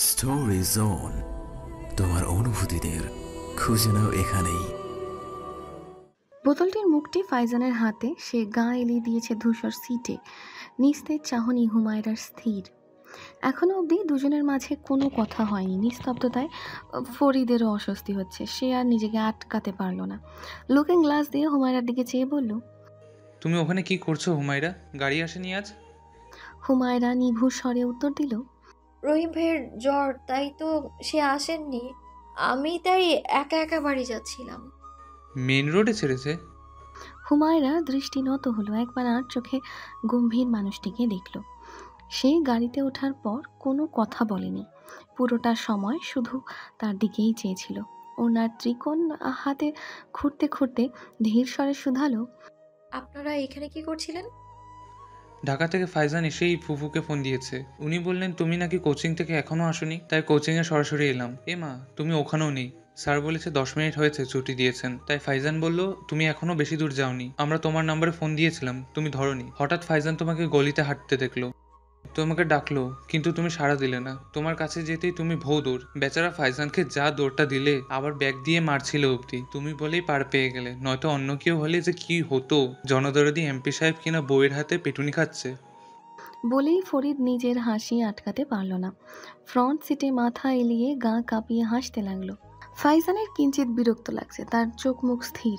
Story zone, তোমার অনুভূতিদের খুঁজে নাও এখানেই। বোতলটির মুখটি ফাইজানের হাতে, সে গা এলিয়ে দিয়েছে ধূসর সিটে। নিস্তেজ চাহনি হুমায়রার স্থির। এখনো অবধি দুজনের মাঝে কোনো কথা হয়নি। নিস্তব্ধতায় ফরিদেরও অস্বস্তি হচ্ছে। সে আর নিজেকে আটকাতে পারল না। লুকিং গ্লাস দিয়ে হুমায়রার দিকে চেয়ে বলল, তুমি ওখানে কি করছো হুমায়রা? গাড়ি আসেনি আজ? হুমায়রা নিভু স্বরে উত্তর দিল, রহিম ভাইয়ের জ্বর, তাই তো সে আসেননি। আমি তাই একা একা বাড়ি যাচ্ছিলাম। মেন রোডে ছেড়েছে? হুমায়রা দৃষ্টি নত হলো। একবার আর চোখে গম্ভীর মানুষটিকে দেখল। সে গাড়িতে ওঠার পর কোনো কথা বলেনি। পুরোটা সময় শুধু তার দিকেই চেয়েছিল। ওনার ত্রিকোণ হাতে খুঁড়তে খুঁড়তে ধীর স্বরে শুধালো, আপনারা এখানে কি করছিলেন? ঢাকা থেকে ফাইজান এসেই ফুফুকে ফোন দিয়েছে। উনি বললেন তুমি নাকি কোচিং থেকে এখনো আসোনি, তাই কোচিংয়ে সরাসরি এলাম। মা, তুমি ওখানেও নেই। স্যার বলেছে 10 মিনিট হয়েছে ছুটি দিয়েছেন। তাই ফাইজান বলল তুমি এখনো বেশি দূর যাওনি। আমরা তোমার নাম্বারে ফোন দিয়েছিলাম, তুমি ধরোনি। হঠাৎ ফাইজান তোমাকে গলিতে হাঁটতে দেখলো, তোমাকে ডাকলো, কিন্তু তুমি সাড়া দিলে না। তোমার কাছে যেতেই তুমি ভৌ দৌড়। বেচারা ফাইজানকে যা দৌড়টা দিলে, আবার ব্যাগ দিয়ে মারছিলে অবধি। তুমি বলেই পার পেয়ে গেলে, নয়তো অন্য কেউ হলে যে কি হতো। জনদরদি এমপি সাহেব কিনা বউয়ের হাতে পেটুনি খাচ্ছে। বলেই ফরিদ নিজের হাসি আটকাতে পারল না। ফ্রন্ট সিটে মাথা এলিয়ে গা কাঁপিয়ে হাসতে লাগলো। ফাইজানের কিঞ্চিত বিরক্ত লাগছে। তার চোখ মুখ স্থির।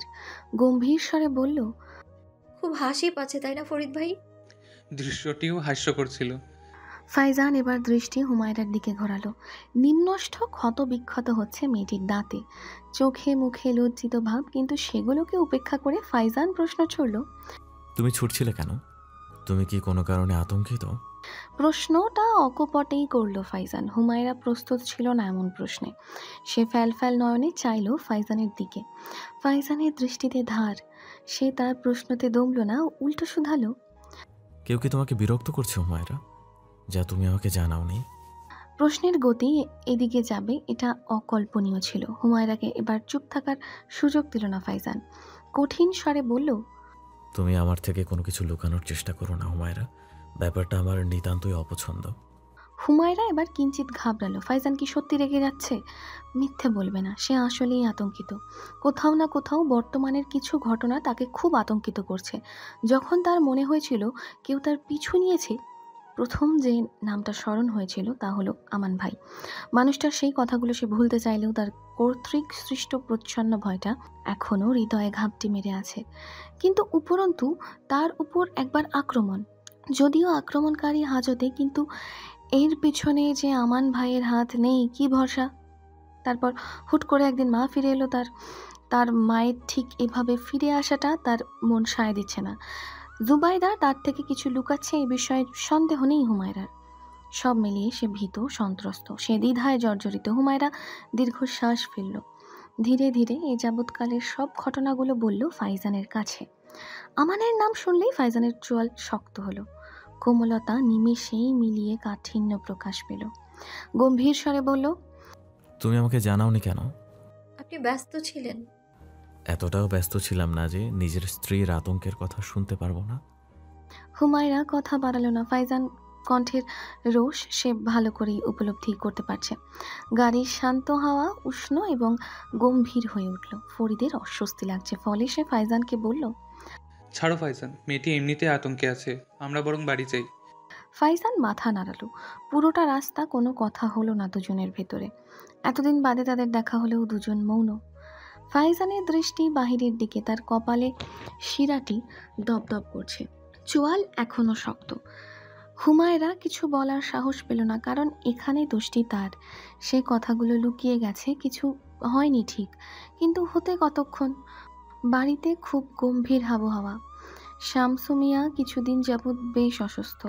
গম্ভীর স্বরে বলল, খুব হাসি পাচ্ছে তাই না ফরিদ ভাই? দৃশ্যটিও হাস্যকর ছিল। ফাইজান এবার দৃষ্টি হুমায়রার দিকে ঘোরালো। নিম্নষ্ঠ ক্ষত বিক্ষত হচ্ছে মেয়েটির দাঁতে, চোখে মুখে লজ্জিত ভাব। কিন্তু সেগুলোকে উপেক্ষা করে ফাইজান প্রশ্ন ছুড়ল, তুমি ছুটছিলে কেন? তুমি কি কোনো কারণে আতঙ্কিত? প্রশ্নটা অকপটেই করল ফাইজান। হুমায়রা প্রস্তুত ছিল না এমন প্রশ্নে। সে ফ্যাল ফ্যাল নয়নে চাইল ফাইজানের দিকে। ফাইজানের দৃষ্টিতে ধার। সে তার প্রশ্নতে দমল না, উল্টো শুধালো, কেউ কি তোমাকে বিরক্ত করছে হুমায়রা, যা তুমি আমাকে জানাওনি? প্রশ্নের গতি এদিকে যাবে এটা অকল্পনীয় ছিল। হুমায়রাকে এবার চুপ থাকার সুযোগ দিল না ফাইজান। কঠিন স্বরে বলল, তুমি আমার থেকে কোনো কিছু লুকানোর চেষ্টা করো না হুমায়রা, ব্যাপারটা আমার নিতান্তই অপছন্দ। হুমায়রা এবার কিঞ্চিত ঘাবড়ালো। ফাইজান কি সত্যি রেগে যাচ্ছে? মিথ্যে বলবে না, সে আসলেই আতঙ্কিত। কোথাও না কোথাও বর্তমানের কিছু ঘটনা তাকে খুব আতঙ্কিত করছে। যখন তার মনে হয়েছিল কেউ তার পিছু নিয়েছে, প্রথম যে নামটা স্মরণ হয়েছিল তা হলো আমান ভাই। মানুষটার সেই কথাগুলো সে ভুলতে চাইলেও তার কর্তৃক সৃষ্ট প্রচ্ছন্ন ভয়টা এখনও হৃদয়ে ঘাপটি মেরে আছে। কিন্তু উপরন্তু তার উপর একবার আক্রমণ, যদিও আক্রমণকারী হাজতে, কিন্তু এর পিছনে যে আমান ভাইয়ের হাত নেই কি ভরসা। তারপর হুট করে একদিন মা ফিরে এলো। তার তার মায়ের ঠিক এভাবে ফিরে আসাটা তার মন সায় দিচ্ছে না। জুবাইদা তার থেকে কিছু লুকাচ্ছে, এই বিষয়ে সন্দেহ নেই হুমায়রার। সব মিলিয়ে সে ভীত, সন্ত্রস্ত, সে দ্বিধায় জর্জরিত। হুমায়রা দীর্ঘশ্বাস ফেলল। ধীরে ধীরে এ যাবৎকালের সব ঘটনাগুলো বলল ফাইজানের কাছে। আমানের নাম শুনলেই ফাইজানের চোয়াল শক্ত হলো। কোমলতা নিমেষেই মিলিয়ে কাঠিন্য প্রকাশ পেল। গম্ভীর স্বরে বলল, তুমি আমাকে জানাওনি কেন? আপনি ব্যস্ত ছিলেন। এতটাও ব্যস্ত ছিলাম না যে নিজের স্ত্রীর আতঙ্কের কথা শুনতে পারবো না। হুমায়রা কথা বাড়ালো না। ফাইজান কণ্ঠের রোষ সে ভালো করেই উপলব্ধি করতে পারছে। গাড়ির শান্ত হাওয়া উষ্ণ এবং গম্ভীর হয়ে উঠল। ফরিদের অস্বস্তি লাগছে, ফলে সে ফাইজানকে বলল, ছাড়ো ফাইজান, মেয়েটি এমনিতে আতঙ্কে আছে, আমরা বরং বাড়ি যাই। ফাইজান মাথা নাড়ালো। পুরোটা রাস্তা কোনো কথা হলো না দুজনের ভেতরে। এতদিন বাদে তাদের দেখা হলেও দুজন মৌন। ফাইজানের দৃষ্টি বাহিরের দিকে। তার কপালে শিরাটি দপদপ করছে, চোয়াল এখনো শক্ত। হুমায়রা কিছু বলার সাহস পেল না, কারণ এখানে দোষটি তার। সে কথাগুলো লুকিয়ে গেছে, কিছু হয়নি ঠিক, কিন্তু হতে কতক্ষণ। বাড়িতে খুব গম্ভীর আবহাওয়া। শামসু মিয়া কিছুদিন যাবৎ বেশ অসুস্থ।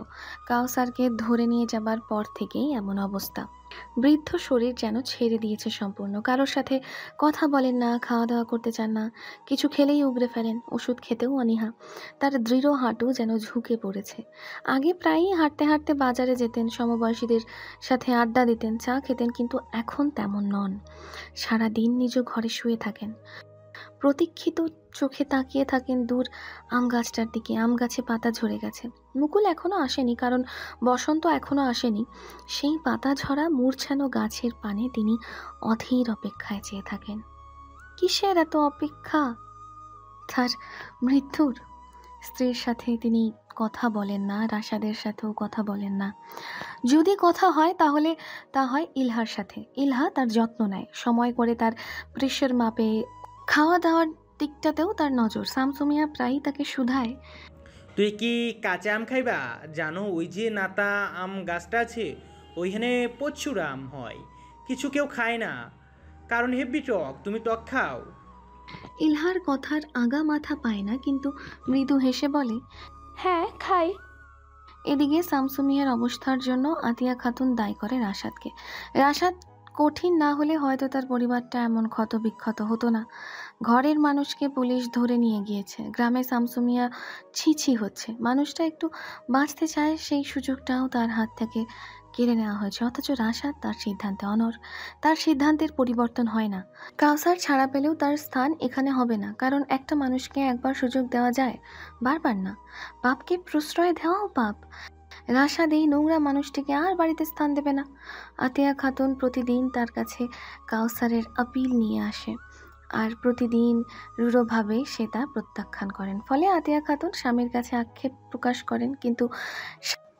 কাউসারকে ধরে নিয়ে যাবার পর থেকেই এমন অবস্থা। বৃদ্ধ শরীর যেন ছেড়ে দিয়েছে সম্পূর্ণ। কারোর সাথে কথা বলেন না, খাওয়া দাওয়া করতে চান না, কিছু খেলেই উগরে ফেলেন, ওষুধ খেতেও অনীহা। তার দৃঢ় হাঁটু যেন ঝুঁকে পড়েছে। আগে প্রায়ই হাঁটতে হাঁটতে বাজারে যেতেন, সমবয়সীদের সাথে আড্ডা দিতেন, চা খেতেন, কিন্তু এখন তেমন নন। সারাদিন নিজ ঘরে শুয়ে থাকেন। প্রতীক্ষিত চোখে তাকিয়ে থাকেন দূর আম গাছটার দিকে। আম গাছে পাতা ঝরে গেছে। মুকুল এখনো আসেনি, কারণ বসন্ত এখনো আসেনি। সেই পাতা ঝরা মূর্ছানো গাছের পানে তিনি অধীর অপেক্ষায় চেয়ে থাকেন। কিসের এত অপেক্ষা? তার মৃত্যুর। স্ত্রীর সাথে তিনি কথা বলেন না, রাশাদের সাথেও কথা বলেন না। যদি কথা হয় তাহলে তা হয় ইলহার সাথে। ইলহা তার যত্ন নেয়, সময় করে তার প্রেশার মাপে, খাওয়া দাওয়ার দিকটাতেও তার নজর। শামসুমিয়া প্রায়ই তাকে শুধায়, তুই কি কাঁচা আম খাইবা? জানো ওই যে নাতা আম গাছটা আছে ওইখানে প্রচুর আম হয়, কিছু কেউ খায় না কারণ হেব্বি টক। তুমি টক খাও? ইলহার কথার আগা মাথা পায় না, কিন্তু মৃদু হেসে বলে, হ্যাঁ খাই। এদিকে শামসুমিয়ার অবস্থার জন্য আতিয়া খাতুন দায়ী করে রাশাদকে। রাশাদ কঠিন না হলে হয়তো তার পরিবারটা এমন ক্ষত বিক্ষত হতো না। ঘরের মানুষকে পুলিশ ধরে নিয়ে গিয়েছে, গ্রামে শামসুমিয়া ছিছি হচ্ছে, মানুষটা একটু বাঁচতে চায়, সেই সুযোগটাও তার হাত থেকে কেড়ে নেওয়া হয়েছে। অথচ রাশাদ তার সিদ্ধান্তে অনড়। তার সিদ্ধান্তের পরিবর্তন হয় না। কাউসার ছাড়া পেলেও তার স্থান এখানে হবে না, কারণ একটা মানুষকে একবার সুযোগ দেওয়া যায়, বারবার না। পাপকে প্রশ্রয় দেওয়াও পাপ। রাশাদ এই নোংরা মানুষটিকে আর বাড়িতে স্থান দেবে না। আতিয়া খাতুন প্রতিদিন তার কাছে কাউসারের আপিল নিয়ে আসে, আর প্রতিদিন রূঢ়ভাবে সে তা প্রত্যাখ্যান করেন। ফলে আতিয়া খাতুন স্বামীর কাছে আক্ষেপ প্রকাশ করেন, কিন্তু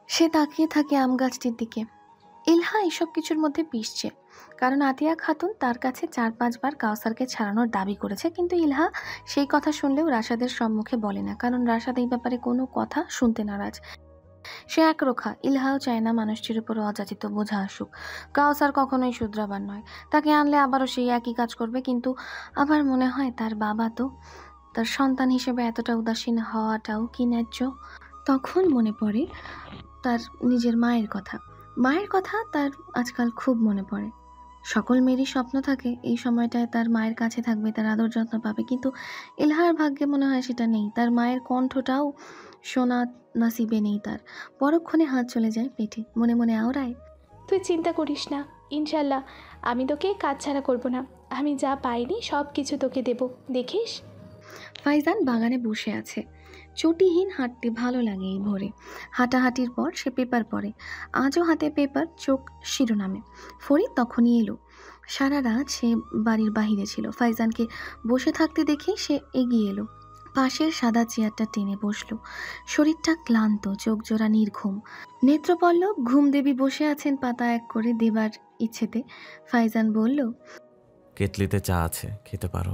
সে তাকিয়ে থাকে আম গাছটির দিকে। ইলহা এসব কিছুর মধ্যে পিষছে, কারণ আতিয়া খাতুন তার কাছে 4-5 বার কাউসারকে ছাড়ানোর দাবি করেছে, কিন্তু ইলহা সেই কথা শুনলেও রাশাদের সম্মুখে বলে না, কারণ রাশাদ এই ব্যাপারে কোনো কথা শুনতে নারাজ। সে একরোখা। ইলহাও চায় না মানুষটির উপর অযাচিত বোঝা আসুক। কাউসার কখনোই শুধরাবার নয়, তাকে আনলে আবারও সেই একই কাজ করবে। কিন্তু আবার মনে হয় তার বাবা তো, তার সন্তান হিসেবে এতটা উদাসীন হওয়াটাও কি ন্যায্য? তখন মনে পড়ে তার নিজের মায়ের কথা। মায়ের কথা তার আজকাল খুব মনে পড়ে। সকল মেয়েরই স্বপ্ন থাকে এই সময়টায় তার মায়ের কাছে থাকবে, তার আদর যত্ন পাবে, কিন্তু ইলহার ভাগ্যে মনে হয় সেটা নেই। তার মায়ের কণ্ঠটাও শোনা নসিবে নেই তার। পরক্ষণে হাত চলে যায় পেটে, মনে মনে আওড়ায়, তুই চিন্তা করিস না, ইনশাল্লাহ আমি তোকে কাজ ছাড়া করব না। আমি যা পাইনি সব কিছু তোকে দেব, দেখিস। ফাইজান বাগানে বসে আছে। চটিহীন হাঁটতে ভালো লাগে এই ভোরে। হাঁটাহাঁটির পর সে পেপার পড়ে। আজও হাতে পেপার, চোখ শিরোনামে। ফরিদ তখনই এলো। সারা রাত সে বাড়ির বাহিরে ছিল। ফাইজানকে বসে থাকতে দেখে সে এগিয়ে এলো, পাশের সাদা চেয়ারটা টেনে বসলো। শরীরটা ক্লান্ত, চোখ জোড়া নির্ঘুম। নেত্রপল্লব ঘুম দেবী বসে আছেন পাতা এক করে দেবার ইচ্ছেতে। ফাইজান বলল, কেতলিতে চা আছে, খেতে পারো।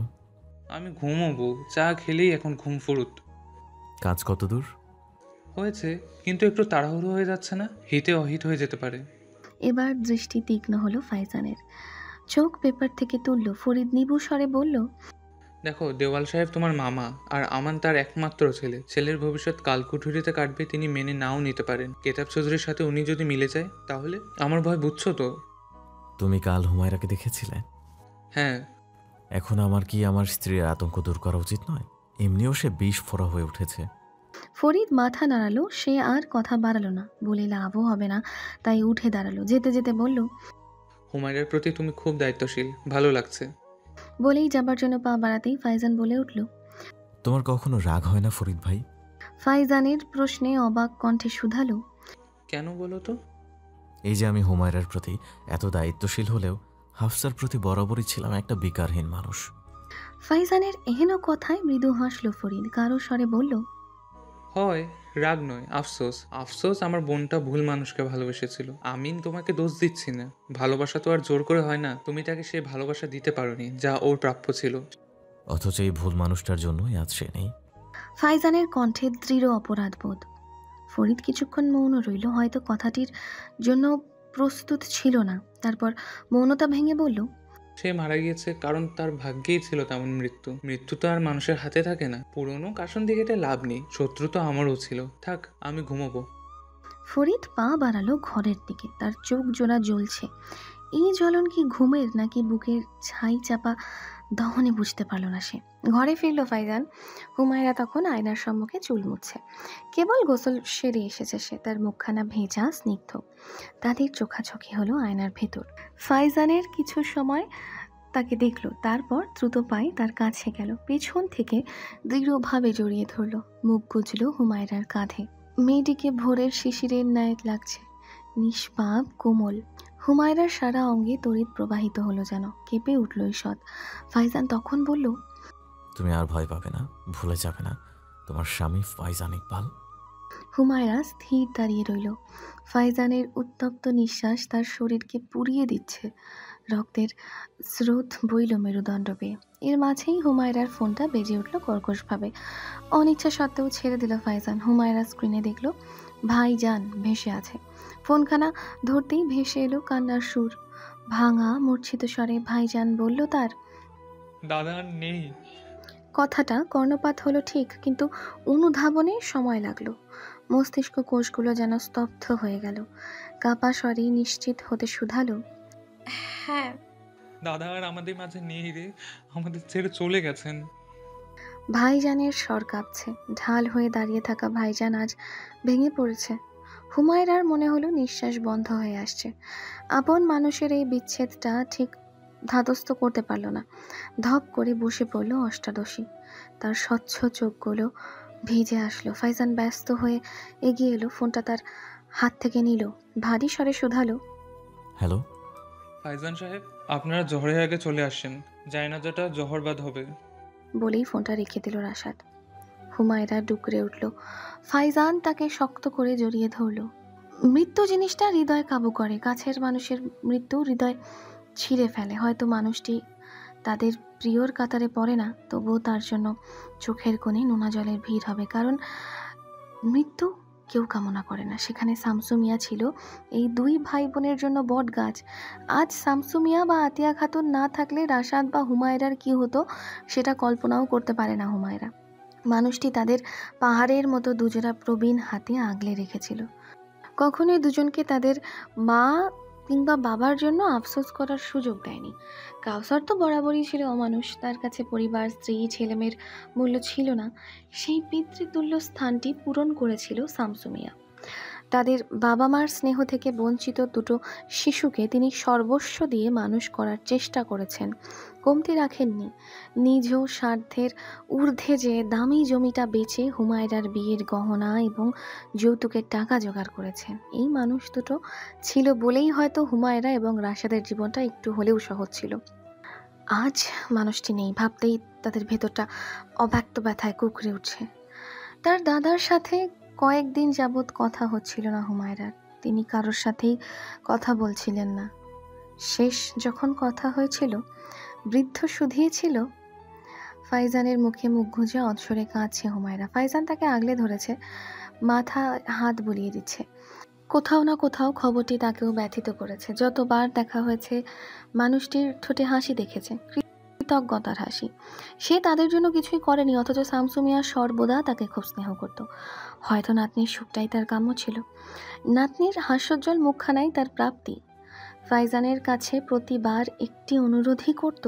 আমি ঘুমোবো, চা খেলেই এখন ঘুম ফুরুত। কাজ কত দূর হয়েছে, কিন্তু একটু তাড়াহুড়ো হয়ে যাচ্ছে না? হিতে অহিত হয়ে যেতে পারে। এবার দৃষ্টি তীক্ষ্ণ হলো ফাইজানের। চোখ পেপার থেকে তুলল। ফরিদ নিবু স্বরে বলল, দেখো, দেওয়াল সাহেব তোমার মামা, আর আমান তার একমাত্র ছেলে। ছেলের ভবিষ্যৎ কালকুঠুরিতে কাটবে তিনি মেনে নাও নিতে পারেন। কেতাব চৌধুরীর সাথে উনি যদি মিলে যায় তাহলে? আমার ভয় বুঝছো তো? তুমি কাল হুমায়রাকে দেখেছিলে? হ্যাঁ। এখন আমার কি আমার স্ত্রীর আতঙ্ক দূর করা উচিত নয়? এমনিও সে বিষ ফোড়া হয়ে উঠেছে। ফরিদ মাথা নাড়ালো। সে আর কথা বাড়ালো না, বলে লাভও হবে না, তাই উঠে দাঁড়ালো। যেতে যেতে বলল, হুমায়রার প্রতি তুমি খুব দায়িত্বশীল, ভালো লাগছে। বলেই যাবার জন্য পা বাড়াতেই ফাইজান বলে উঠল, তোমার কখনো রাগ হয় না ফরিদ ভাই? ফাইজানের প্রশ্নে অবাক কণ্ঠে শুধালো, কেন বলো তো? এই যে আমি হুমায়রার প্রতি এত দায়িত্বশীল হলেও হাফসার প্রতি বরাবরই ছিলাম একটা বিকারহীন মানুষ। ফাইজানের এহেন কথায় মৃদু হাসল ফরিদ। কারো স্বরে বলল, হয়, রাগ নয়, আফসোস। আফসোস আমার বোনটা ভুল মানুষকে ভালোবেসেছিল। আমি তোমাকে দোষ দিচ্ছি না, ভালোবাসা তো আর জোর করে হয় না। তুমি তাকে সে ভালোবাসা দিতে পারোনি যা ওর প্রাপ্য ছিল। অথচ এই ভুল মানুষটার জন্যই আজ সে নেই। ফাইজানের কণ্ঠে দৃঢ় অপরাধবোধ। ফরিদ কিছুক্ষণ মৌন রইল, হয়তো কথাটির জন্য প্রস্তুত ছিল না। তারপর মৌনতা ভেঙে বলল, সে মারা গিয়েছে কারণ তার ভাগ্যেই ছিল তেমন মৃত্যু। মৃত্যু তো আর মানুষের হাতে থাকে না। পুরনো কাসন দিকে এটা লাভ নেই, শত্রু তো আমারও ছিল। থাক, আমি ঘুমোবো। ফরিদ পা বাড়ালো ঘরের দিকে। তার চোখ জোড়া জ্বলছে। এই জ্বলন কি ঘুমের নাকি বুকের ছাই চাপা দহনে বুঝতে পারল না সে। ঘরে ফিরল ফাইজান। হুমায়রা তখন আয়নার সম্মুখে চুল মুছছে। কেবল গোসল সেরে এসেছে সে। তার মুখখানা ভেজা, স্নিগ্ধ। তাদের চোখাচোখি হলো আয়নার ভেতর। ফাইজানের কিছু সময় তাকে দেখলো, তারপর দ্রুত পায়ে তার কাছে গেল, পেছন থেকে দৃঢ়ভাবে জড়িয়ে ধরলো, মুখ গুজলো হুমায়রার কাঁধে। মেয়েটিকে ভোরের শিশিরের ন্যায় লাগছে, নিষ্পাপ কোমল। হুমায়রার সারা অঙ্গে তড়িৎ প্রবাহিত হলো, যেন কেঁপে উঠল ঈষৎ। ফাইজান তখন বলল, তুমি আর ভয় পাবে না, ভুলে যাবে না তোমার স্বামী ফাইজান ইকবাল। হুমায়রা স্থির দাঁড়িয়ে রইল। ফাইজানের উত্তপ্ত নিঃশ্বাস তার শরীরকে পুড়িয়ে দিচ্ছে, রক্তের স্রোত বইল মেরুদণ্ড বেয়ে। এর মাঝেই হুমায়রার ফোনটা বেজে উঠল কর্কশভাবে। অনিচ্ছা সত্ত্বেও ছেড়ে দিল ফাইজান। হুমায়রা স্ক্রিনে দেখল ভাইজান ভেসে আছে। ফোনখানা ধরতেই ভেসে এলো কান্নার সুর। ভাঙা মূর্ছিত স্বরে ভাইজান বলল তার। দাদা আর নেই। কথাটা কর্ণপাত হলো ঠিক, কিন্তু অনুধাবনে সময় লাগলো। মস্তিষ্ক কোষগুলো যেন স্তব্ধ হয়ে গেল। কাপা স্বরে নিশ্চিত হতে শুধালো, হ্যাঁ। দাদা আর আমাদের মাঝে নেই রে, আমাদের ছেড়ে চলে গেছেন। ভাইজানের স্বর কাঁপছে। ঢাল হয়ে দাঁড়িয়ে থাকা ভাইজান আজ ভেঙে পড়েছে। হুমায়রার মনে হলো নিঃশ্বাস বন্ধ হয়ে আসছে। আপন মানুষের এই বিচ্ছেদটা ঠিক ধাতস্থ করতে পারল না। ধপ করে বসে পড়ল অষ্টাদশী। তার স্বচ্ছ চোখগুলো ভিজে আসলো। ফাইজান ব্যস্ত হয়ে এগিয়ে এলো, ফোনটা তার হাত থেকে নিল, ভারী স্বরে শোধালো, হ্যালো। ফাইজান সাহেব, আপনারা জহরের আগে চলে আসেন, জায়নাজাটা জহরবাদ হবে। বলেই ফোনটা রেখে দিল রাশাদ। হুমায়রা ডুকরে উঠল। ফাইজান তাকে শক্ত করে জড়িয়ে ধরল। মৃত্যু জিনিসটা হৃদয় কাবু করে। কাছের মানুষের মৃত্যু হৃদয় ছিঁড়ে ফেলে। হয়তো মানুষটি তাদের প্রিয়র কাতারে পড়ে না, তবুও তার জন্য চোখের কোণে নোনা জলের ভিড় হবে, কারণ মৃত্যু কেউ কামনা করে না। সেখানে শামসু মিয়া ছিল, এই দুই ভাই বোনের জন্য বট গাছ। আজ শামসু মিয়া বা আতিয়া খাতুন না থাকলে রাশাদ বা হুমায়রার কি হতো সেটা কল্পনাও করতে পারে না হুমায়রা। মানুষটি তাদের পাহাড়ের মতো দুজোড়া প্রবীণ হাতে আগলে রেখেছিল। কখনোই দুজনকে তাদের মা কিংবা বাবার জন্য আফসোস করার সুযোগ দেয়নি। কাউসার তো বরাবরই ছিল অমানুষ, তার কাছে পরিবার, স্ত্রী, ছেলেমেয়ের মূল্য ছিল না। সেই পিতৃতুল্য স্থানটি পূরণ করেছিল শামসু মিয়া। তাদের বাবা মার স্নেহ থেকে বঞ্চিত দুটো শিশুকে তিনি সর্বস্ব দিয়ে মানুষ করার চেষ্টা করেছেন, কমতি রাখেননি। নিজ স্বার্থের ঊর্ধ্বে যে দামি জমিটা বেচে হুমায়রার বিয়ের গহনা এবং যৌতুকের টাকা জোগাড় করেছেন। এই মানুষ দুটো ছিল বলেই হয়তো হুমায়রা এবং রাশাদের জীবনটা একটু হলেও সহজ ছিল। আজ মানুষটি নেই, ভাবতেই তাদের ভেতরটা অব্যক্ত ব্যথায় কুঁকড়ে উঠছে। তার দাদার সাথে কয়েকদিন যাবৎ কথা হচ্ছিল না হুমায়রার। তিনি কারোর সাথেই কথা বলছিলেন না। শেষ যখন কথা হয়েছিল, বৃদ্ধ শুধিয়েছিল। ফাইজানের মুখে মুখ গুঁজে অধসরে কাঁদছে হুমায়রা। ফাইজান তাকে আগলে ধরেছে, মাথা হাত বুলিয়ে দিচ্ছে। কোথাও না কোথাও খবরটি তাকেও ব্যথিত করেছে। যতবার দেখা হয়েছে মানুষটির ঠোঁটে হাসি দেখেছে, কৃতজ্ঞতার হাসি। সে তাদের জন্য কিছুই করেনি, অথচ শামসু মিয়া সর্বদা তাকে খুব স্নেহ করত। হয়তো নাতনির সুখটাই তার কাম্য ছিল। নাতনির হাস্যোজ্জ্বল মুখখানাই তার প্রাপ্তি। ফাইজানের কাছে প্রতিবার একটি অনুরোধই করত।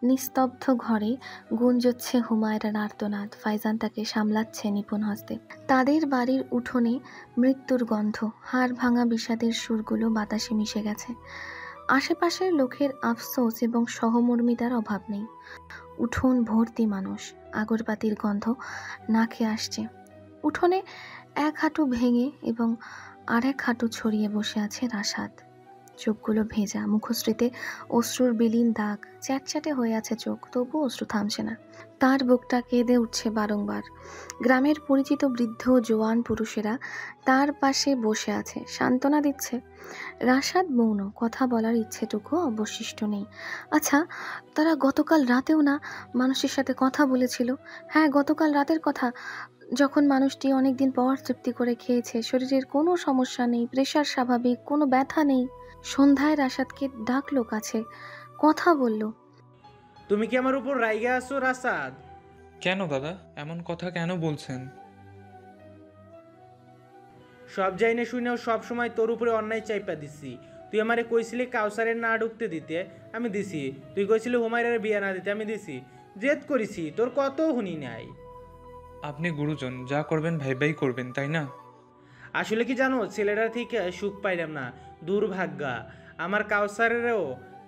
নিস্তব্ধ ঘরে গুঞ্জচ্ছে হুমায়রার আর্তনাদ। ফাইজান তাকে সামলাচ্ছে নিপুণ হস্তে। তাদের বাড়ির উঠোনে মৃত্যুর গন্ধ, হাড় ভাঙা বিষাদের সুরগুলো বাতাসে মিশে গেছে। আশেপাশের লোকের আফসোস এবং সহমর্মিতার অভাব নেই। উঠোন ভর্তি মানুষ, আগরবাতির গন্ধ নাকে আসছে। উঠোনে এক হাঁটু ভেঙে এবং আর এক হাঁটু ছড়িয়ে বসে আছে রাশাদ। চোখগুলো ভেজা, মুখশ্রীতে অশ্রুর বিলীন দাগ, চ্যাটচ্যাটে হয়ে আছে চোখ, তবু অশ্রু থামছে না। তার বুকটা কেঁদে উঠছে বারংবার। গ্রামের পরিচিত বৃদ্ধ জোয়ান পুরুষেরা তার পাশে বসে আছে, সান্ত্বনা দিচ্ছে। রাশাদ মৌন, কথা বলার ইচ্ছেটুকু অবশিষ্ট নেই। আচ্ছা, তারা গতকাল রাতেও না মানুষের সাথে কথা বলেছিল? হ্যাঁ, গতকাল রাতের কথা, যখন মানুষটি অনেকদিন পর তৃপ্তি করে খেয়েছে, শরীরের কোনো সমস্যা নেই, প্রেশার স্বাভাবিক, কোনো ব্যথা নেই। সন্ধ্যায় রাশাদকে ডাকলো কাছে, কথা বলল। তুমি কি আমার উপর রাইগে আছো রাসাদ? কেন দাদা, এমন কথা কেন বলছেন? সব যাইনে শুনেও সব সময় তোর উপরে অন্যায় চাইপা দিছি। তুই আমারে কইছিলি কাউসারের না ঢুকতে দিতে, আমি দিছি। তুই কইছিলি হুমায়রার বিয়ে না দিতে, আমি দিছি। জেদ করেছি, তোর কত হুনি নাই। আপনি গুরুজন, যা করবেন ভাইবাই করবেন, তাই না? আসলে কি জানো, ছেলেটা থেকে সুখ পাইলাম না, দুর্ভাগ্যা। আমার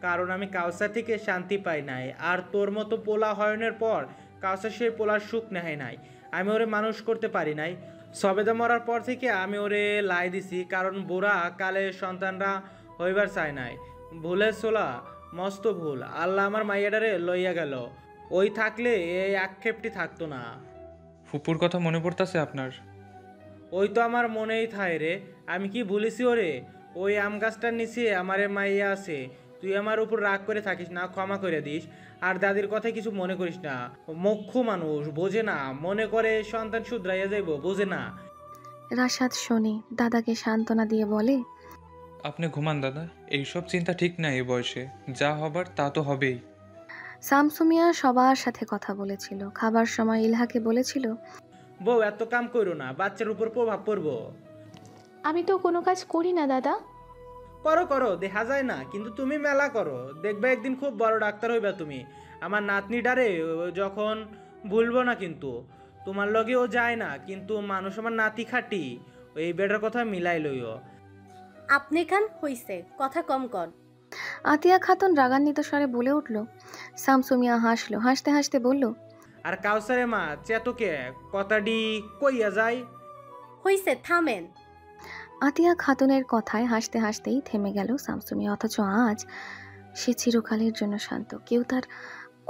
কারণ আমি কাউসার থেকে শান্তি পাই নাই, আর তোর মতো পোলা হয়নের পর কাউসার সেই পোলার সুখ নেয় নাই। আমি ওরে মানুষ করতে পারি নাই। সবেদা মরার পর থেকে আমি ওরে লাই দিছি, কারণ বুড়া কালে সন্তানরা হইবার চায় নাই। ভুলের সোলা মস্ত ভুল। আল্লাহ আমার মাইয়াডারে লইয়া গেল, ওই থাকলে এই আক্ষেপটি থাকতো না। ফুপুর কথা মনে পড়তাছে আপনার? ওই তো আমার মনেই থায় রে, আমি কি ভুলেছি ওরে? ওই আম গাছটার নিচে আমারে মাইয়া আছে। তুই আমার উপর রাগ করে থাকিস না, ক্ষমা করে দিস। আর দাদির কথা কিছু মনে করিস না, মুখ্য মানুষ বোঝে না, মনে করে সন্তান শুধরাইয়া যাইব, বোঝে না। রাশাদ শোনে, দাদাকে সান্ত্বনা দিয়ে বলে, আপনি ঘুমান দাদা, এইসব চিন্তা ঠিক না এই বয়সে। যা হবার তা তো হবেই। শামসুমিয়া সবার সাথে কথা বলেছিল। খাবার সময় ইলহাকে বলেছিল, বউ এত কাম করো না, বাচ্চার উপর প্রভাব পড়বো। আমি তো কোনো কাজ করি না দাদা। করো করো, দেখা যায় না, কিন্তু তুমি মেলা করো। দেখবে একদিন খুব বড় ডাক্তার হইবা তুমি। আমার নাতনিটারে যখন ভুলবো না, কিন্তু তোমার লগেও যায় না, কিন্তু মানুষ আমার নাতি খাটি। এই বেটার কথা মিলাই লইও। আপনি খান হইছে, কথা কম কর। আতিয়া খাতুন রাগান্বিত স্বরে বলে উঠল। শামসুমিয়া হাসলো, হাসতে হাসতে বলল, আর কাউসারে মা চেতকে কথাটি কইয়া যায়। হইছে, থামেন। আতিয়া খাতুনের কথায় হাসতে হাসতেই থেমে গেল শামসুমিয়া। অথচ আজ সে চিরকালের জন্য শান্ত। কেউ তার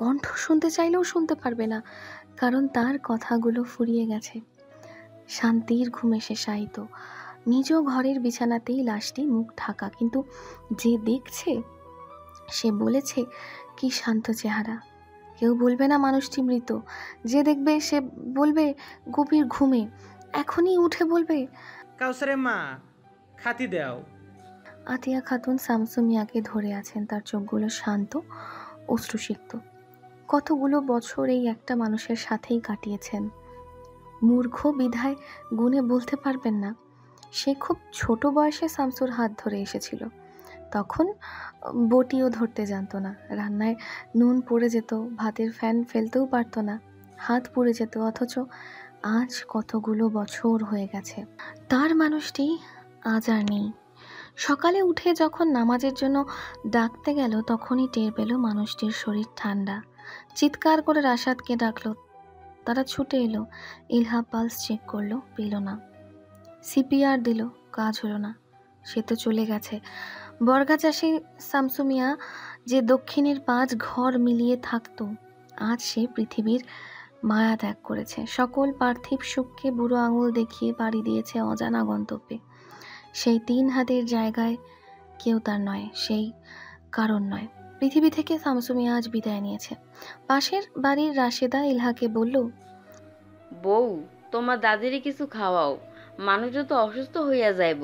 কণ্ঠ শুনতে চাইলেও শুনতে পারবে না, কারণ তার কথাগুলো ফুরিয়ে গেছে। শান্তির ঘুমে সে শায়িত। নিজ ঘরের বিছানাতেই লাশটি, মুখ ঢাকা, কিন্তু যে দেখছে সে বলেছে, কি শান্ত চেহারা। কেউ বলবে না মানুষটি মৃত। যে দেখবে সে বলবে গভীর ঘুমে। এখনই উঠে বলবে, কাউসারে মা খাতি দাও। আতিয়া খাতুন শামসুমিয়াকে ধরে আছেন। তার চোখগুলো শান্ত, অশ্রুসিক্ত। কতগুলো বছর এই একটা মানুষের সাথেই কাটিয়েছেন। মূর্খ বিধায় গুণে বলতে পারবেন না। সে খুব ছোট বয়সে শামসুর হাত ধরে এসেছিল। তখন বটিও ধরতে জানতো না। রান্নায় নুন পড়ে যেত, ভাতের ফ্যান ফেলতেও পারতো না, হাত পুড়ে যেত। অথচ আজ কতগুলো বছর হয়ে গেছে। তার মানুষটি আজ আর নেই। সকালে উঠে যখন নামাজের জন্য ডাকতে গেল, তখনই টের পেল মানুষটির শরীর ঠান্ডা। চিৎকার করে রাশাদকে ডাকলো। তারা ছুটে এলো। ইলহা পালস চেক করলো, পেল না। সিপিআর দিল, কাজ হলো না। সে তো চলে গেছে। বর্গাচাষী শামসুমিয়া যে দক্ষিণের 5 ঘর মিলিয়ে থাকতো, আজ সে পৃথিবীর মায়া ত্যাগ করেছে। সকল পার্থিব সুখকে বুড়ো আঙুল দেখিয়ে পাড়ি দিয়েছে অজানা গন্তব্যে। সেই 3 হাতের জায়গায় কেউ তার নয়, সেই কারণ নয়। পৃথিবী থেকে শামসুমিয়া আজ বিদায় নিয়েছে। পাশের বাড়ির রাশেদা ইলহাকে বলল, বউ, তোমার দাদিরে কিছু খাওয়াও, মানুষ যত অসুস্থ হইয়া যাইব।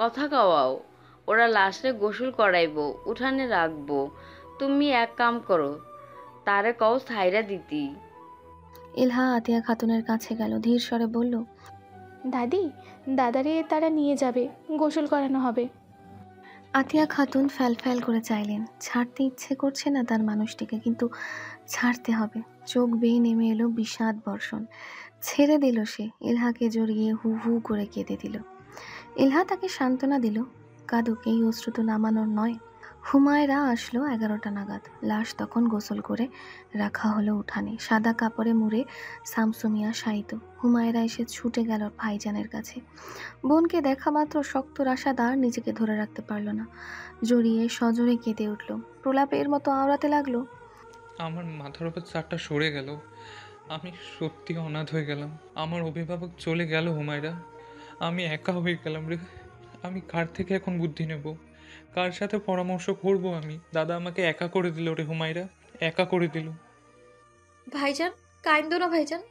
কথা খাওয়াও, ওরা লাশে গোসল করাইব, উঠানে রাখবো। তুমি এক কাম করো, তারে কও ছাইরা দিতি। ইলহা আতিয়া খাতুনের কাছে গেল, ধীর স্বরে বলল, দাদি, দাদারে তারা নিয়ে যাবে, গোসল করানো হবে। আতিয়া খাতুন ফ্যাল করে চাইলেন। ছাড়তে ইচ্ছে করছে না তার মানুষটিকে, কিন্তু ছাড়তে হবে। চোখ বেয়ে নেমে এলো বিষাদ বর্ষণ। ছেড়ে দিল সে। ইলহাকে জড়িয়ে হু হু করে কেঁদে দিল। ইলহা তাকে সান্ত্বনা দিল, কাঁদুক, এই অশ্রু তো নামানোর নয়। হুমায়রা আসলো 11টা নাগাদ। লাশ তখন গোসল করে রাখা হলো উঠানে। সাদা কাপড়ে মুড়ে শামসুমিয়া শায়িত। হুমায়রা এসে ছুটে গেল ভাইজানের কাছে। বোনকে দেখা মাত্র শক্ত রাশাদ আর নিজেকে ধরে রাখতে পারল না। জড়িয়ে সজোরে কেঁদে উঠল, প্রলাপের মতো আওড়াতে লাগলো, আমার মাথার উপর চারটা সরে গেল। আমি সত্যি অনাথ হয়ে গেলাম। আমার অভিভাবক চলে গেল হুমায়রা। আমি একা হয়ে গেলাম রে। আমি কার থেকে এখন বুদ্ধি নেব, কার সাথে পরামর্শ করব? আমি দাদা আমাকে একা করে দিল রে হুমায়রা, একা করে দিল। ভাইজান, কাইন্দ না ভাইজান।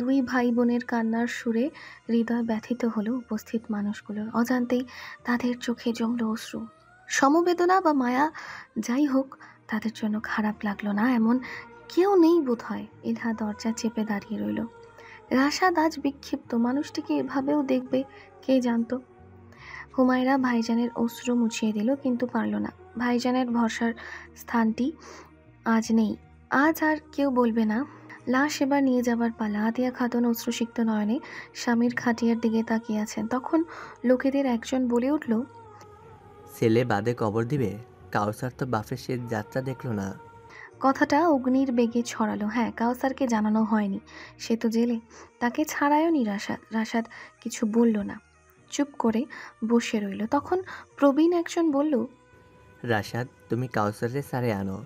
2 ভাই বোনের কান্নার সুরে হৃদয় ব্যথিত হলো উপস্থিত মানুষগুলোর। অজান্তেই তাদের চোখে জমল অশ্রু। সমবেদনা বা মায়া যাই হোক, তাদের জন্য খারাপ লাগলো না এমন কেউ নেই বোধ হয়। ইলহা দরজা চেপে দাঁড়িয়ে রইল। রাশাদ আজ বিক্ষিপ্ত। মানুষটিকে এভাবেও দেখবে কে জানতো। হুমায়রা ভাইজানের অশ্রু মুছিয়ে দিল, কিন্তু পারল না। ভাইজানের ভরসার স্থানটি আজ নেই। আজ আর কেউ বলবে না। লাশ এবার নিয়ে যাবার পালা। আতিয়া খাতুন অশ্রুসিক্ত নয়নে স্বামীর খাটিয়ার দিকে তাকিয়ে আছেন। তখন লোকেদের একজন বলে উঠল, ছেলে বাদে কবর দিবে? কাউসার তো বাফের শেষ যাত্রা দেখলো না। কথাটা অগ্নির বেগে ছড়ালো। হ্যাঁ, কাউসারকে জানানো হয়নি, সে তো জেলে। তাকে ছাড়ায়ওনি রাশাদ। রাশাদ কিছু বলল না, চুপ করে বসে রইল। তখন প্রবীণ একজন বলল, রাশাদ, তুমি কাউসারের সারে আনো।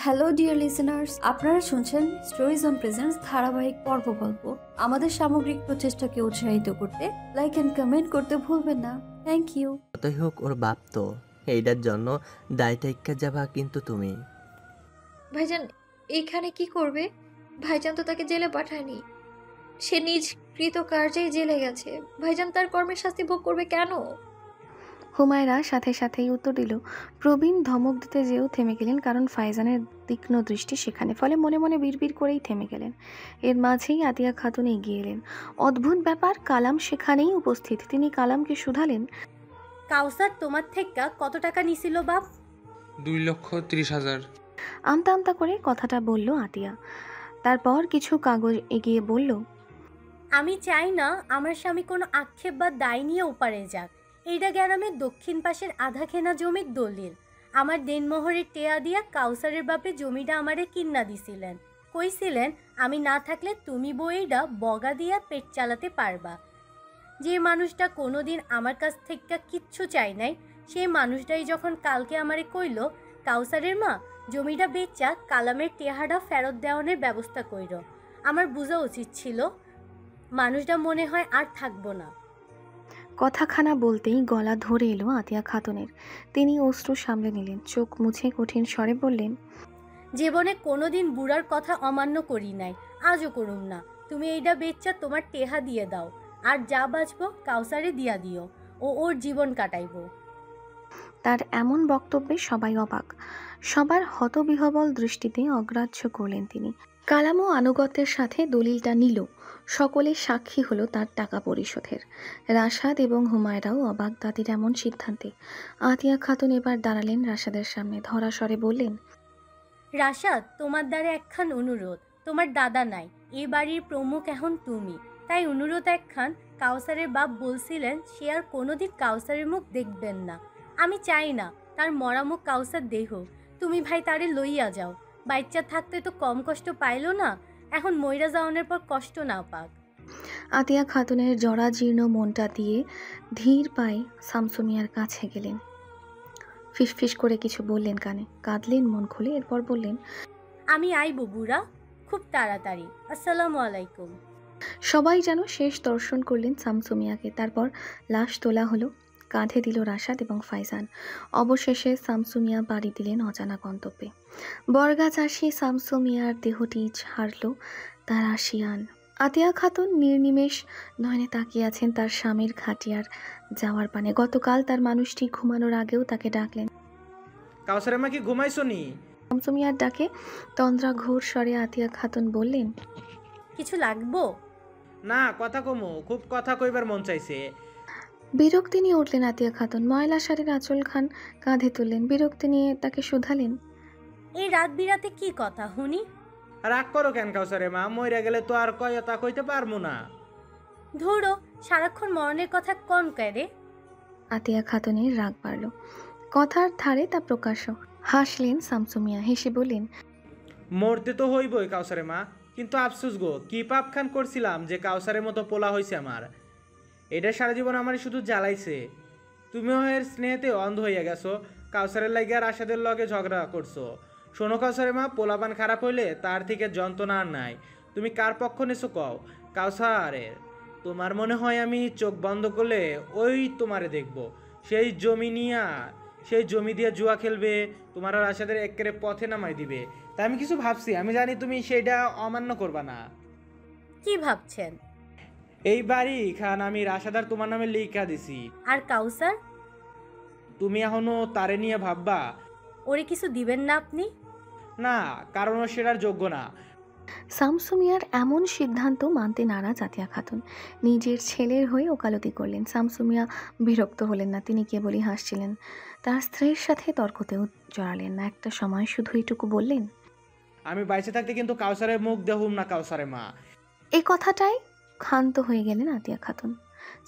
হ্যালো ডিয়ার লিসেনার্স, আপনারা শুনছেন স্টোরিজ অন প্রেজেন্স ধারাবাহিক পর্ব গল্প। আমাদের সামগ্রিক প্রচেষ্টাকে উৎসাহিত করতে লাইক এন্ড কমেন্ট করতে ভুলবেন না। Thank you. যতই হোক ওর বাপ তো, এইটার জন্য দায়িত্ব যাবা কিন্তু তুমি। ভাইজান এখানে কি করবে? ভাইজান তো তাকে জেলে পাঠায়নি, সে নিজ কৃত কার্যেই জেলে গেছে। ভাইজান তার কর্মের শাস্তি ভোগ করবে কেন? হুমায়রা সাথে সাথেই উত্তর দিল। প্রবীণ ধমক দিতে যেও থেমে গেলেন, কারণ ফাইজানের তীক্ষ্ণ দৃষ্টি সেখানে। ফলে মনে মনে বিড়বিড় করেই থেমে গেলেন। এর মাঝেই আতিয়া খাতুন এগিয়ে এলেন। অদ্ভুত ব্যাপার, কালাম সেখানেই উপস্থিত। তিনি কালামকে শুধালেন, কাউসার তোমার থেকে কত টাকা নিছিল বাপ? 2,30,000। আমতা আমতা করে কথাটা বলল আতিয়া। তারপর কিছু কাগজ এগিয়ে বলল, আমি চাই না আমার স্বামী কোনো আক্ষেপ বা দায় নিয়ে ওপারে যাক। এইটা গ্রামের দক্ষিণ পাশের আধা খেনা জমির দলিল। আমার দেনমোহরের টেয়া দিয়া কাউসারের বাপে জমিটা আমারে কিন্না দিছিলেন। কইছিলেন আমি না থাকলে তুমি বইটা বগা দিয়া পেট চালাতে পারবা। যে মানুষটা কোনোদিন আমার কাছ থেকে কিচ্ছু চাই নাই, সেই মানুষটাই যখন কালকে আমারে কইল কাউসারের মা জমিটা বেচা কালামের টেহাটা ফেরত দেওয়ানোর ব্যবস্থা কইর, আমার বোঝা উচিত ছিল মানুষটা মনে হয় আর থাকবো না। কথাখানা বলতেই গলা ধরে এলো আতিয়া খাতুনের। তিনি অশ্রু সামলে নিলেন, চোখ মুছে কঠিন স্বরে বললেন, জীবনে কোনোদিন বুড়ার কথা অমান্য করি নাই, আজও করুম না। তুমি এইটা বেচ্চা তোমার টেহা দিয়ে দাও, আর যা বাঁচবো কাউসারে দিয়া দিও, ও ওর জীবন কাটাইব। তার এমন বক্তব্যে সবাই অবাক, সবার হতবিহবল দৃষ্টিতে অগ্রাহ্য করলেন তিনি। কালামও আনুগত্যের সাথে দলিলটা নিল। সকলে সাক্ষী হলো তার টাকা পরিশোধের। রাশাদ এবং হুমায়রাও অবাক তাদের এমন সিদ্ধান্তে। আতিয়া খাতুন এবার দাঁড়ালেন রাশাদের সামনে, ধরা স্বরে বললেন, রাশাদ, তোমার দ্বারা একখান অনুরোধ। তোমার দাদা নাই, এ বাড়ির প্রমুখ এখন তুমি, তাই অনুরোধ একখান। কাউসারের বাপ বলছিলেন সে আর কোনোদিন কাউসারের মুখ দেখবেন না। আমি চাই না তার মরা মুখ কাউসার দেহ। তুমি ভাই তারে লইয়া যাও। বাচ্চা থাকতে তো কম কষ্ট পাইল না, এখন মইরা যাওয়ানোর পর কষ্ট না পাক। আতিয়া খাতুনের জরাজীর্ণ মনটা দিয়ে ধীর পায়ে শামসু মিয়ার কাছে গেলেন। ফিসফিস করে কিছু বললেন কানে, কাঁদলেন মন খুলে। এরপর বললেন, আমি আইব বুড়া, খুব তাড়াতাড়ি। আসসালামু আলাইকুম। সবাই যেন শেষ দর্শন করলেন শামসু মিয়াকে। তারপর লাশ তোলা হলো, কাঁধে দিল রাশাদ এবং ফাইজান। অবশেষে শামসু মিয়া বাড়ি দিলেন অজানা গন্তব্যে। বরগাছ আসি শামসু মিয়ার দেহটি ছাড়ল তার আসিয়ান। আতিয়া খাতুন নির্নিমেষ নয়নে তাকিয়ে আছেন তার স্বামীর খাটিয়ার যাওয়ার পানে। গতকাল তার মানুষটি ঘুমানোর আগেও তাকে ডাকলেন। কাউসারের মা কি ঘুমাইছো নি? শামসু মিয়ার ডাকে তন্দ্রা ঘোর স্বরে আতিয়া খাতুন বললেন, কিছু লাগবো? না, কথা কমো, খুব কথা কইবার মন চাইছে। বিরক্তি নিয়ে উঠলেন আতিয়া খাতুন। ময়লা শাড়ির আঁচল খান কাঁধে তুললেন, বিরক্তি নিয়ে তাকে শুধালেন, এই রাত বিরাতে কি কথা হুনি? রাগ করো কেন কাউসারে মা? মইরা গেলে তো আর কথা কইতে পারবো না। ধরো সারাক্ষণ মরণের কথা কন করে। আতিয়া খাতুনের রাগ বাড়ল, কথার ধারে তা প্রকাশ্য। হাসলেন শামসু মিয়া, হেসে বললেন, মরতে তো হইবই কাউসারে মা, কিন্তু আফসোস গো, কি পাপ খান করছিলাম যে কাউসারের মতো পোলা হয়েছে আমার। এটা সারা জীবন আমার শুধু জ্বালাইছে। তুমিও এর স্নেহেতে অন্ধ হইয়া গেছো, কাউসারের লাগে আর আশাদের লগে ঝগড়া করছো। শোনো কাউসারে মা, পোলাপান খারাপ হইলে তার থেকে যন্ত্রণা আর নাই। তুমি কার পক্ষ নেছো কও? কাউসারের। তোমার মনে হয় আমি চোখ বন্ধ করলে ওই তোমারে দেখবো, সেই জমি দিয়ে জুয়া খেলবে, তোমার আর আশাদের একেবারে পথে নামাই দিবে। তাই আমি কিছু ভাবছি, আমি জানি তুমি সেইটা অমান্য করবা না। কি ভাবছেন? এই বাড়ি খান আমি রাশাদার তোমার নামে লিখা দিছি। আর কাউসার? তুমি এখনো তারে নিয়ে ভাববা? ওরে কিছু দিবেন না আপনি? না, কারণ ও সেটার যোগ্য না। শামসু মিয়ার এমন সিদ্ধান্ত মানতে নারাজ আতিয়া খাতুন। নিজের ছেলের হয়ে ওকালতি করলেন। শামসু মিয়া বিরক্ত হলেন না, তিনি কেবলই হাসছিলেন। তার স্ত্রীর সাথে তর্কতেও জড়ালেন না। একটা সময় শুধু এইটুকু বললেন, আমি বাইচে থাকতে কিন্তু কাউসারের মুখ দেহুম না কাউসারে মা। এই কথাটাই ক্ষান্ত হয়ে গেলেন আতিয়া খাতুন।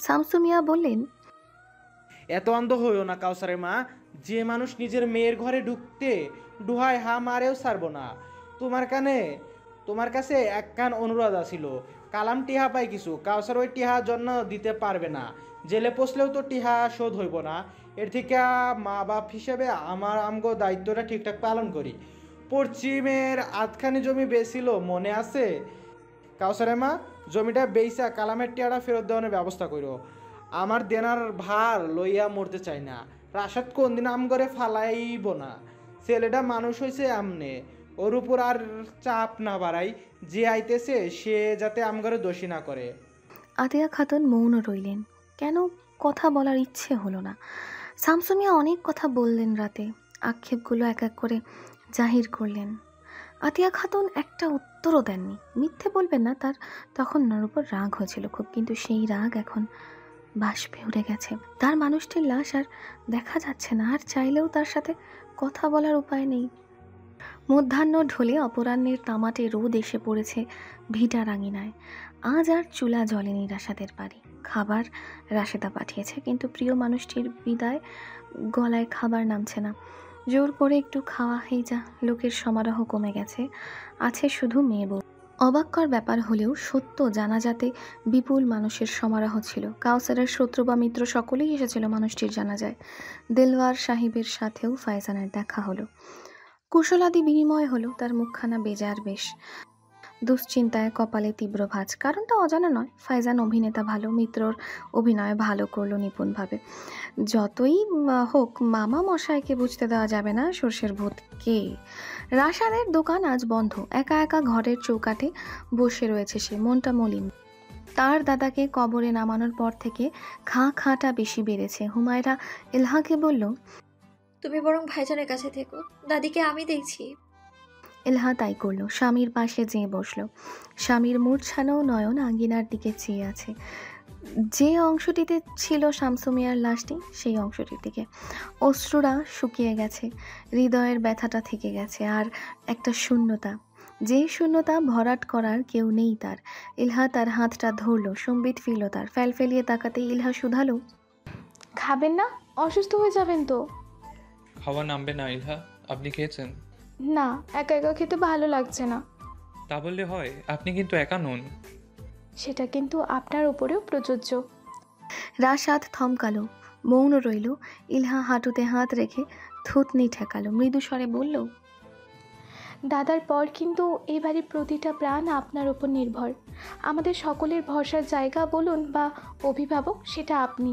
শামসু মিয়া বললেন, এত অন্ধ হইও না কাউসারে মা, যে মানুষ নিজের মেয়ের ঘরে ঢুকতে ডুহায় হা মারেও ছাড়বো না। তোমার কাছে এক কান অনুরোধ আছিল, কালাম টিহা পাই কিছু, কাউসার ওই টিহার জন্য দিতে পারবে না, জেলে পচলেও তো টিহা শোধ হইব না। এর থেকে মা বাপ হিসেবে আমগো দায়িত্বটা ঠিকঠাক পালন করি। পশ্চিমের আধখানি জমি বেছিল মনে আছে? কাউসারে মা, জমিটা বেইসা কালামের টিয়াটা ফেরত দেওয়ানোর ব্যবস্থা করো। আমার দেনার ভার লইয়া মরতে চাই না। রাশাদ কোনদিন আম করে ফালাইব না। ছেলেটা মানুষ হয়েছে আমনে, ওর উপর আর চাপ না বাড়াই। যে আইতেছে সে যাতে আম করে দোষী না করে। আতিয়া খাতুন মৌন রইলেন। কেন কথা বলার ইচ্ছে হলো না। শামসু মিয়া অনেক কথা বললেন রাতে, আক্ষেপগুলো এক এক করে জাহির করলেন। আতিয়া খাতুন একটা উত্তরও দেননি। মিথ্যে বলবেন না, তার তখন ওর উপর রাগ হয়েছিল খুব, কিন্তু সেই রাগ এখন বাষ্পে উড়ে গেছে। তার মানুষটির লাশ আর দেখা যাচ্ছে না, আর চাইলেও তার সাথে কথা বলার উপায় নেই। মধ্যাহ্ন ঢলে অপরাহ্নের তামাটে রোদ এসে পড়েছে ভিটার আঙিনায়। আজ আর চুলা জ্বলেনি রাশেদের বাড়ি। খাবার রাশেদা পাঠিয়েছে, কিন্তু প্রিয় মানুষটির বিদায়, গলায় খাবার নামছে না। জোর করে একটু খাওয়া হয়ে যা, লোকের সমারোহ কমে গেছে, আছে শুধু মেয়ে বউ। অবাক্কর ব্যাপার হলেও সত্য, জানাজাতে বিপুল মানুষের সমারোহ ছিল। কাউসারের শত্রু বা মিত্র সকলেই এসেছিল মানুষটির জানাজায়। দেলওয়ার সাহেবের সাথেও ফায়জানের দেখা হলো, কুশলাদি বিনিময় হলো। তার মুখখানা বেজার বেশ, দুশ্চিন্তায় কপালে তীব্র ভাঁজ। কারণটা অজানা নয়, ফায়জান অভিনেতা ভালো, মিত্রর অভিনয় ভালো করলো নিপুণভাবে। যতই হোক মামা মশাইকে বুঝতে দেওয়া যাবে না সর্ষের ভূত কে। রাশাদের দোকান আজ বন্ধ। একা একা ঘরের চৌকাঠে বসে রয়েছে সে, মনটা মলিন। তার দাদাকে কবরে নামানোর পর থেকে খাঁটা বেশি বেড়েছে। হুমায়রা এলহাকে বলল, তুমি বরং ভাইজানের কাছে থেকো, দাদিকে আমি দেখছি। এলহা তাই করল। স্বামীর পাশে যেয়ে বসল। স্বামীর মূর্ছানো নয়ন আঙ্গিনার দিকে চেয়ে আছে। যে অংশটিতে ছিল শামসু মিয়ার লাশটি, সেই অংশটির দিকে। অশ্রুরা শুকিয়ে গেছে, হৃদয়ের ব্যথাটা থেকে গেছে, আর একটা শূন্যতা, যে শূন্যতা ভরাট করার কেউ নেই তার। ইলহা তার হাতটা ধরল, সম্বিত ফিরল তার। ফেলিয়ে তাকাতে ইলহা শুধালো, খাবেন না? অসুস্থ হয়ে যাবেন তো। খাওয়া নামবে না ইলহা, আপনি খেয়েছেন? না, একা একা খেতে ভালো লাগছে না। তা বললে হয়, আপনি কিন্তু একা নন। সেটা কিন্তু আপনার উপরেও প্রযোজ্য। রাশাদ থমকালো, মৌন রইল। ইলহা হাঁটুতে হাত রেখে থুতনি ঠেকালো, মৃদু স্বরে বলল, দাদার পর কিন্তু এই বাড়ির প্রতিটা প্রাণ আপনার উপর নির্ভর। আমাদের সকলের ভরসার জায়গা বলুন বা অভিভাবক, সেটা আপনি।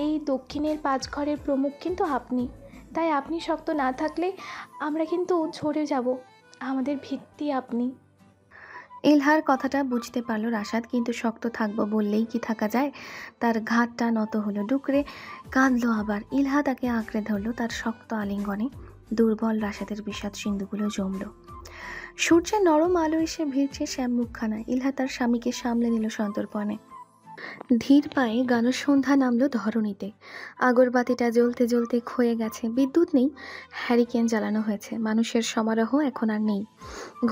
এই দক্ষিণের 5 ঘরের প্রমুখ কিন্তু আপনি। তাই আপনি শক্ত না থাকলে আমরা কিন্তু ঝরে যাব। আমাদের ভিত্তি আপনি। ইলহার কথাটা বুঝতে পারল রাশাদ, কিন্তু শক্ত থাকবো বললেই কি থাকা যায়? তার ঘাটটা নত হলো, ডুকরে কাঁদলো আবার। ইলহা তাকে আঁকড়ে ধরলো, তার শক্ত আলিঙ্গনে দুর্বল রাশাদের বিষাদ সিন্ধুগুলো জমল। সূর্যের নরম আলো এসে ভিড়ছে শ্যাম মুখখানা। ইলহা তার স্বামীকে সামলে নিল সন্তর্পণে। ধীর পায়ে গানসন্ধ্যা নামলো ধরণীতে। আগরবাতিটা জ্বলতে জ্বলতে ক্ষয়ে গেছে। বিদ্যুৎ নেই, হ্যারিকেন জ্বালানো হয়েছে। মানুষের সমারোহ এখন আর নেই।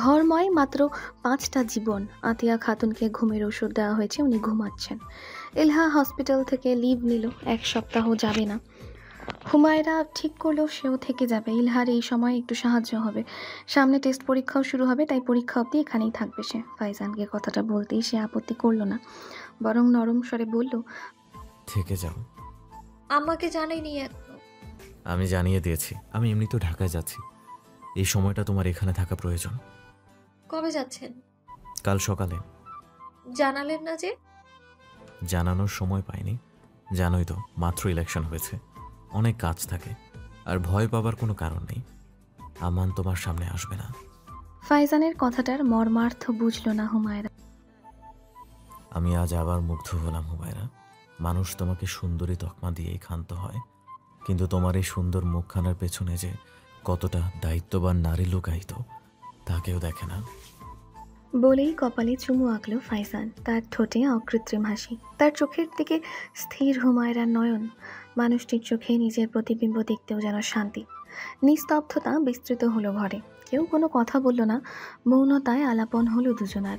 ঘরময় মাত্র 5টা জীবন। আতিয়া খাতুনকে ঘুমের ওষুধ দেওয়া হয়েছে, উনি ঘুমাচ্ছেন। ইলহা হসপিটাল থেকে লিভ নিল, 1 সপ্তাহ যাবে না। হুমায়রা ঠিক করলেও সেও থেকে যাবে। ইলহার এই সময় একটু সাহায্য হবে। সামনে টেস্ট পরীক্ষাও শুরু হবে, তাই পরীক্ষা অবধি এখানেই থাকবে সে। ফাইজানকে কথাটা বলতেই সে আপত্তি করলো না, বরং নরম স্বরে বলল, থেকে যাও। আমাকে জানাইনি এখনো। আমি জানিয়ে দিয়েছি, আমি এমনিতেও ঢাকায় যাচ্ছি। এই সময়টা তোমার এখানে থাকা প্রয়োজন। কবে যাচ্ছেন? কাল সকালে। জানালেন না যে? জানানোর সময় পাইনি, জানোই তো মাত্র ইলেকশন হয়েছে, অনেক কাজ থাকে। আর ভয় পাবার কোনো কারণ নেই, আমান তোমার সামনে আসবে না। ফাইজানের কথাটার মর্মার্থ বুঝল না হুমায়রা। আমি আজ আবার মুগ্ধ হলাম হুমায়রা। মানুষ তোমাকে সুন্দরী তকমা দিয়েই ক্ষান্ত হয়, কিন্তু তোমার এই সুন্দর মুখখানার পেছনে যে কতটা দায়িত্ববান নারী লুকায়িত তা কেউ দেখে না। বলেই কপালে চুমু আঁকলো ফাইজান, তার ঠোঁটে অকৃত্রিম হাসি, তার চোখের দিকে স্থির হুমায়রার নয়ন। মানুষটির চোখে নিজের প্রতিবিম্ব দেখতেও যেন শান্তি। নিস্তব্ধতা বিস্তৃত হলো ঘরে, কেউ কোনো কথা বলল না, মৌনতায় আলাপন হলো দুজনার।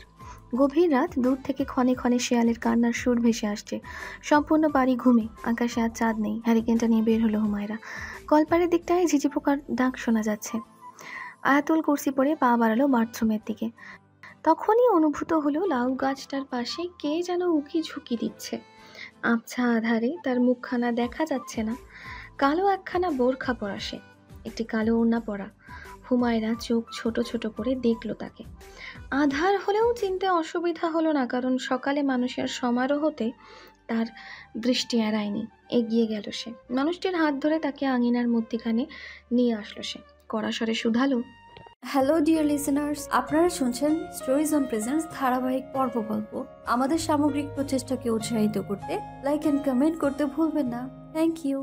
গভীর রাত, দূর থেকে ক্ষণে ক্ষণে শেয়ালের কান্নার সুর ভেসে আসছে। সম্পূর্ণ বাড়ি ঘুমে, আকাশে আর চাঁদ নেই। হ্যারিকেনটা নিয়ে বের হলো হুমায়রা। কলপাড়ের দিকটায় ঝিঝি পোকার ডাক শোনা যাচ্ছে। আয়াতুল কুরসি পরে পা বাড়ালো বাথরুমের দিকে। তখনই অনুভূত হলো লাউ গাছটার পাশে কে যেন উকি ঝুঁকি দিচ্ছে। আবছা আধারে তার মুখখানা দেখা যাচ্ছে না। কালো একখানা বোরখা পরা সে, একটি কালো ওড়না পরা। হুমায়রা চোখ ছোট ছোট করে দেখল তাকে। আধার হলেও চিনতে অসুবিধা হলো না, কারণ সকালে মানুষের সমারোহতে তার দৃষ্টি এড়ায়নি। এগিয়ে গেল সে, মানুষটির হাত ধরে তাকে আঙিনার মধ্যেখানে নিয়ে আসলো সে। কড়া স্বরে শুধালো, হ্যালো ডিয়ার লিসেনার্স, আপনারা শুনছেন স্টোরিজ অন প্রেজেন্স ধারাবাহিক পর্ব গল্প। আমাদের সামগ্রিক প্রচেষ্টাকে উৎসাহিত করতে লাইক এন্ড কমেন্ট করতে ভুলবেন না। Thank you.